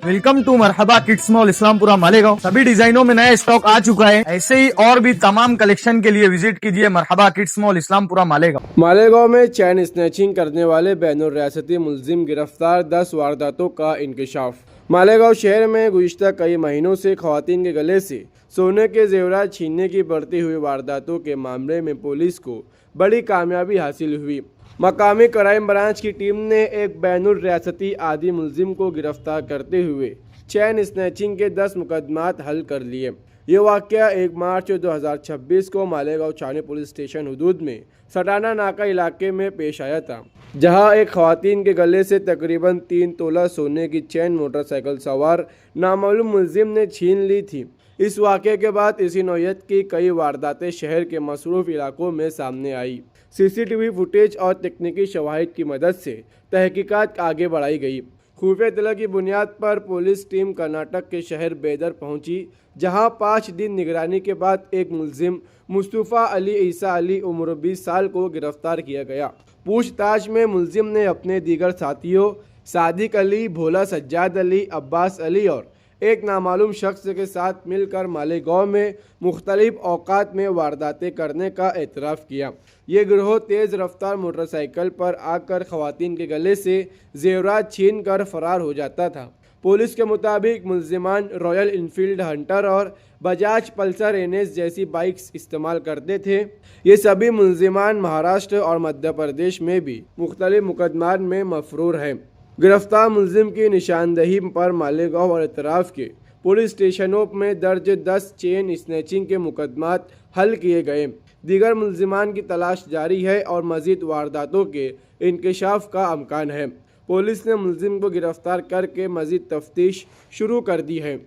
Welcome to Marhaba kids mall Islampura Malegaon. सभी डिजाइनों में नया स्टॉक आ चुका है। ऐसे ही और भी तमाम कलेक्शन के लिए विजिट कीजिए मरहबा किड्स मॉल इस्लामपुरा मालेगांव। मालेगांव में चैन स्नैचिंग करने वाले बैनुर रियासती मुलजिम गिरफ्तार, 10 वारदातों का इंकशाफ। मालेगांव शहर में गुज़िश्ता कई महीनों से खवातीन के गले से सोने के जेवरात छीनने की बढ़ती हुई वारदातों के मामले में पुलिस को बड़ी कामयाबी हासिल हुई। मकामी क्राइम ब्रांच की टीम ने एक बैनुर रियासती आदि मुलजिम को गिरफ्तार करते हुए चैन स्नैचिंग के 10 मुकदमात हल कर लिए। ये वाक़या 1 मार्च 2026 को मालेगांव छावनी पुलिस स्टेशन हुदूद में सटाना नाका इलाके में पेश आया था, जहां एक खवातीन के गले से तकरीबन 3 तोला सोने की चैन मोटरसाइकिल सवार नामालूम मुलजिम ने छीन ली थी। इस वाक़े के बाद इसी नौयत की कई वारदातें शहर के मसरूफ इलाकों में सामने आई। सीसीटीवी फुटेज और तकनीकी शवाहिद की मदद से तहकीकात आगे बढ़ाई गई। खुफिया इत्तला की बुनियाद पर पुलिस टीम कर्नाटक के शहर बेदर पहुंची, जहां 5 दिन निगरानी के बाद एक मुलजिम मुस्तफ़ा अली ईसा अली उम्र 20 साल को गिरफ्तार किया गया। पूछताछ में मुलजिम ने अपने दीगर साथियों सादिक अली, भोला सज्जाद अली, अब्बास अली और एक नामालूम शख्स के साथ मिलकर मालेगांव में मुख्तलिफ औकात में वारदातें करने का एतराफ़ किया। ये गिरोह तेज़ रफ्तार मोटरसाइकिल पर आकर खवातीन के गले से जेवरात छीन कर फरार हो जाता था। पुलिस के मुताबिक मुलजिमान रॉयल इनफील्ड हंटर और बजाज पल्सर NS जैसी बाइक्स इस्तेमाल करते थे। ये सभी मुलजिमान महाराष्ट्र और मध्य प्रदेश में भी मुख्तलिफ मुकदमात में मफरूर हैं। गिरफ्तार मुलजिम की निशानदही पर मालेगांव और इतराफ़ के पुलिस स्टेशनों में दर्ज 10 चेन स्नैचिंग के मुकदमात हल किए गए। दीगर मुलजिमान की तलाश जारी है और मज़ीद वारदातों के इंकशाफ का अमकान है। पुलिस ने मुलजिम को गिरफ्तार करके मज़ीद तफ्तीश शुरू कर दी है।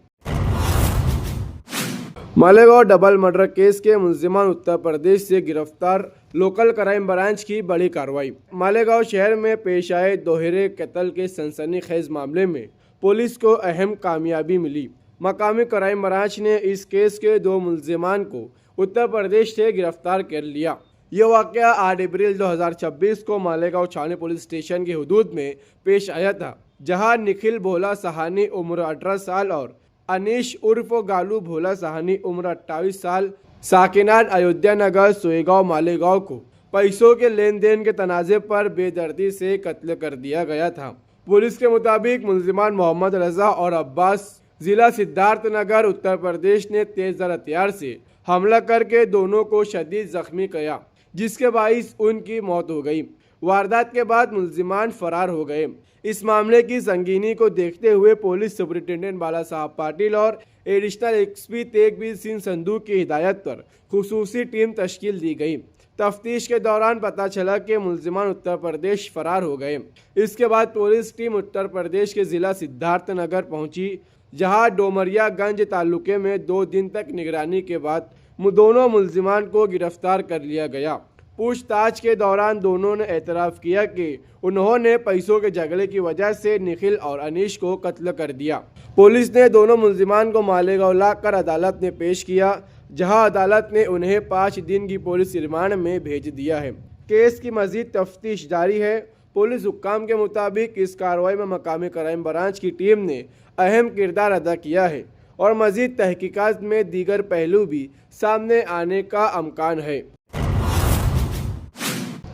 मालेगांव डबल मर्डर केस के मुलजिमान उत्तर प्रदेश से गिरफ्तार, लोकल क्राइम ब्रांच की बड़ी कार्रवाई। मालेगांव शहर में पेश आए दोहरे कत्ल के सनसनीखेज मामले में पुलिस को अहम कामयाबी मिली। मकामी क्राइम ब्रांच ने इस केस के 2 मुलजिमान को उत्तर प्रदेश से गिरफ्तार कर लिया। ये वाक़या 8 अप्रैल 2026 को मालेगांव छावनी पुलिस स्टेशन के हुदूद में पेश आया था, जहां निखिल भोला सहानी उम्र 18 साल और अनीश उर्फ गालू भोला सहानी उम्र 28 साल साकिनान अयोध्या नगर सोएगांव मालेगांव को पैसों के लेन देन के तनाज़े पर बेदर्दी से कत्ल कर दिया गया था। पुलिस के मुताबिक मुलजिमान मोहम्मद रजा और अब्बास जिला सिद्धार्थ नगर उत्तर प्रदेश ने तेज़ हथियार से हमला करके दोनों को शदीद जख्मी किया, जिसके बाइस उनकी मौत हो गई। वारदात के बाद मुलजिमान फरार हो गए। इस मामले की संगीनी को देखते हुए पुलिस सुपरिटेंडेंट बाला साहब पाटिल और एडिशनल SP तेगबीर सिंह संधू की हिदायत पर खुसूसी टीम तश्कील दी गई। तफ्तीश के दौरान पता चला कि मुलजिमान उत्तर प्रदेश फरार हो गए। इसके बाद पुलिस टीम उत्तर प्रदेश के ज़िला सिद्धार्थ नगर पहुंची, जहां डोमरियागंज तालुके में 2 दिन तक निगरानी के बाद दोनों मुलजिमान को गिरफ्तार कर लिया गया। पूछताछ के दौरान दोनों ने एतराफ़ किया कि उन्होंने पैसों के झगड़े की वजह से निखिल और अनीश को कत्ल कर दिया। पुलिस ने दोनों मुलजिमान को मालेगांव लाकर अदालत में पेश किया, जहां अदालत ने उन्हें 5 दिन की पुलिस रिमांड में भेज दिया है। केस की मज़ीद तफ्तीश जारी है। पुलिस हुक्काम के मुताबिक इस कार्रवाई में मकामी क्राइम ब्रांच की टीम ने अहम किरदार अदा किया है और मज़ीद तहकीकात में दीगर पहलू भी सामने आने का अमकान है।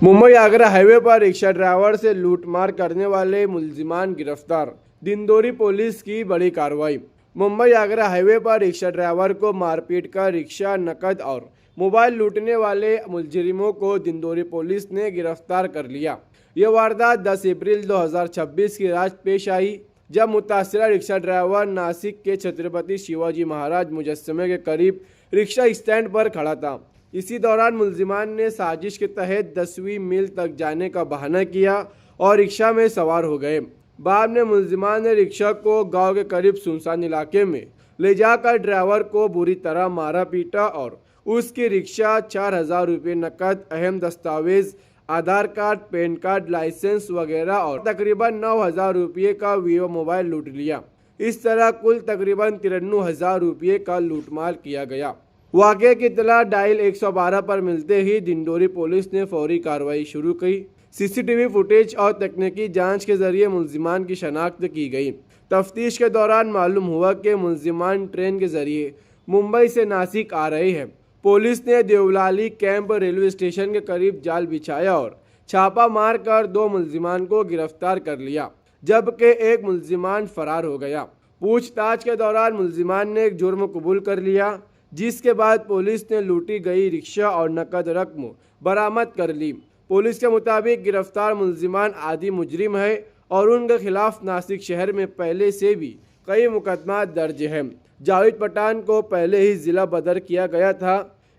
मुंबई आगरा हाईवे पर रिक्शा ड्राइवर से लूटमार करने वाले मुलजिमान गिरफ्तार, दिंदोरी पुलिस की बड़ी कार्रवाई। मुंबई आगरा हाईवे पर रिक्शा ड्राइवर को मारपीट कर रिक्शा, नकद और मोबाइल लूटने वाले मुलजिमों को दिंदोरी पुलिस ने गिरफ्तार कर लिया। ये वारदात 10 अप्रैल 2026 की रात पेश आई, जब मुतासिरा रिक्शा ड्राइवर नासिक के छत्रपति शिवाजी महाराज मुजस्समे के करीब रिक्शा स्टैंड पर खड़ा था। इसी दौरान मुलजिमान ने साजिश के तहत 10वीं मील तक जाने का बहाना किया और रिक्शा में सवार हो गए। बाद में मुलजिमान ने रिक्शा को गांव के करीब सुनसान इलाके में ले जाकर ड्राइवर को बुरी तरह मारा पीटा और उसकी रिक्शा, 4000 रुपये नकद, अहम दस्तावेज, आधार कार्ड, पैन कार्ड, लाइसेंस वगैरह और तकरीबन 9000 रुपये का वीवो मोबाइल लूट लिया। इस तरह कुल तकरीबन 93,000 रुपये का लूटमार किया गया। वाक़े की इत्तला डायल 112 पर मिलते ही दिंडोरी पुलिस ने फौरी कार्रवाई शुरू की। CCTV फुटेज और तकनीकी जांच के जरिए मुलजिमान की शनाख्त की गई। तफ्तीश के दौरान मालूम हुआ कि मुलजिमान ट्रेन के जरिए मुंबई से नासिक आ रहे हैं। पुलिस ने देवलाली कैंप रेलवे स्टेशन के करीब जाल बिछाया और छापा मारकर 2 मुलजिमान को गिरफ्तार कर लिया, जबकि एक मुलजिमान फरार हो गया। पूछताछ के दौरान मुलजिमान ने एक जुर्म कबूल कर लिया, जिसके बाद पुलिस ने लूटी गई रिक्शा और नकद रकम बरामद कर ली। पुलिस के मुताबिक गिरफ्तार मुलजिमान आदि मुजरिम है और उनके खिलाफ नासिक शहर में पहले से भी कई मुकदमा दर्ज हैं। जावेद पठान को पहले ही जिला बदर किया गया था,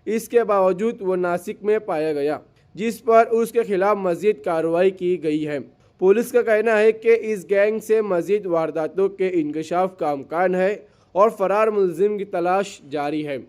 इसके बावजूद वो नासिक में पाया गया, जिस पर उसके खिलाफ मजीद कार्रवाई की गई है। पुलिस का कहना है कि इस गैंग से मजीद वारदातों के इंकशाफ का अमकान है और फरार मुलजिम की तलाश जारी है।